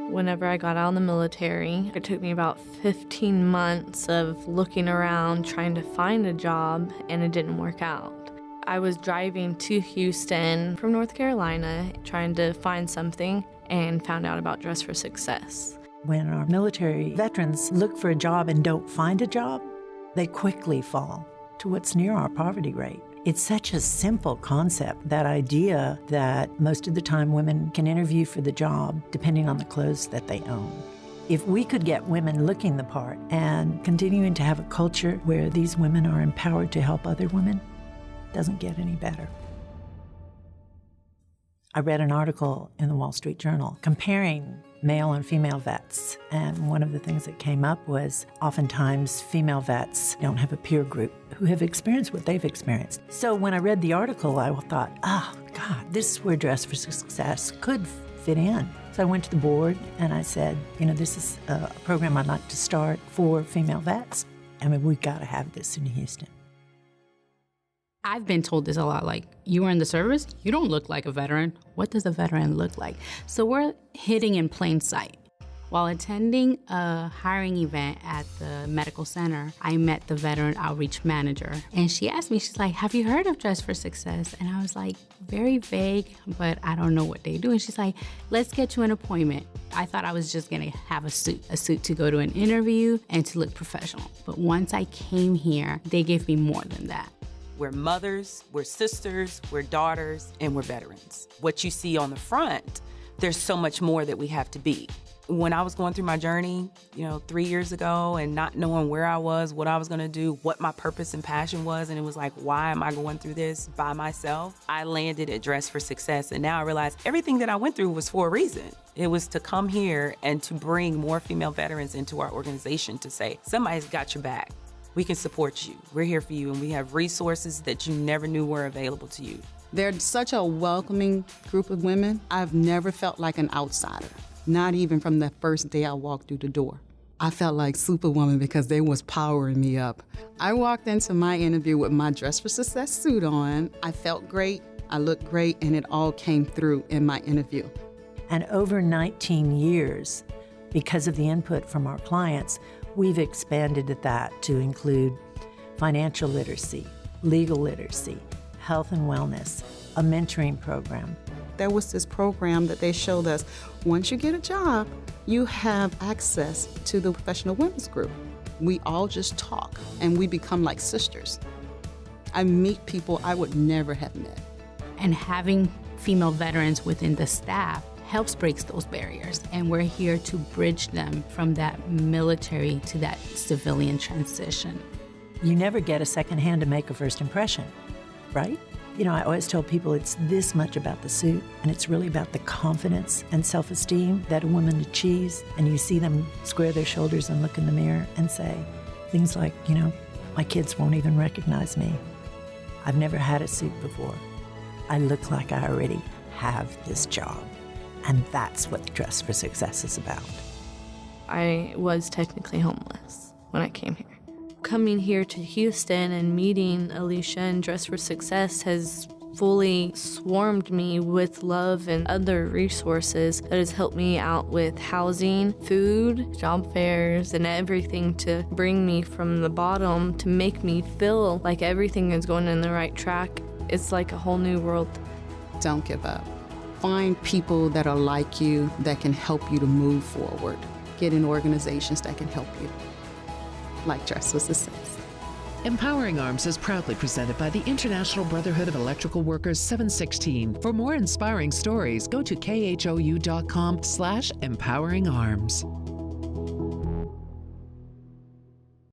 Whenever I got out of the military, it took me about 15 months of looking around trying to find a job, and it didn't work out. I was driving to Houston from North Carolina trying to find something and found out about Dress for Success. When our military veterans look for a job and don't find a job, they quickly fall to what's near our poverty rate. It's such a simple concept, that idea that most of the time women can interview for the job depending on the clothes that they own. If we could get women looking the part and continuing to have a culture where these women are empowered to help other women, it doesn't get any better. I read an article in the Wall Street Journal comparing male and female vets, and one of the things that came up was oftentimes female vets don't have a peer group who have experienced what they've experienced. So when I read the article, I thought, oh God, this is where Dress for Success could fit in. So I went to the board and I said, this is a program I'd like to start for female vets. I mean, we gotta have this in Houston. I've been told this a lot, like, you were in the service, you don't look like a veteran. What does a veteran look like? So we're hitting in plain sight. While attending a hiring event at the medical center, I met the veteran outreach manager. And she asked me, she's like, have you heard of Dress for Success? And I was like, very vague, but I don't know what they do. And she's like, let's get you an appointment. I thought I was just gonna have a suit to go to an interview and to look professional. But once I came here, they gave me more than that. We're mothers, we're sisters, we're daughters, and we're veterans. What you see on the front, there's so much more that we have to be. When I was going through my journey, 3 years ago, and not knowing where I was, what I was gonna do, what my purpose and passion was, and it was like, why am I going through this by myself? I landed at Dress for Success, and now I realize everything that I went through was for a reason. It was to come here and to bring more female veterans into our organization to say, somebody's got your back. We can support you. We're here for you, and we have resources that you never knew were available to you. They're such a welcoming group of women. I've never felt like an outsider, not even from the first day I walked through the door. I felt like Superwoman because they was powering me up. I walked into my interview with my Dress for Success suit on. I felt great, I looked great, and it all came through in my interview. And over 19 years, because of the input from our clients, we've expanded that to include financial literacy, legal literacy, health and wellness, a mentoring program. There was this program that they showed us, once you get a job, you have access to the professional women's group. We all just talk and we become like sisters. I meet people I would never have met. And having female veterans within the staff helps break those barriers, and we're here to bridge them from that military to that civilian transition. You never get a second hand to make a first impression, right? I always tell people it's this much about the suit, and it's really about the confidence and self-esteem that a woman achieves, and you see them square their shoulders and look in the mirror and say things like, my kids won't even recognize me. I've never had a suit before. I look like I already have this job. And that's what Dress for Success is about. I was technically homeless when I came here. Coming here to Houston and meeting Alicia and Dress for Success has fully swarmed me with love and other resources that has helped me out with housing, food, job fairs, and everything to bring me from the bottom to make me feel like everything is going in the right track. It's like a whole new world. Don't give up. Find people that are like you that can help you to move forward. Get in organizations that can help you, like Dress for Success. Empowering Arms is proudly presented by the International Brotherhood of Electrical Workers 716. For more inspiring stories, go to khou.com/empoweringarms.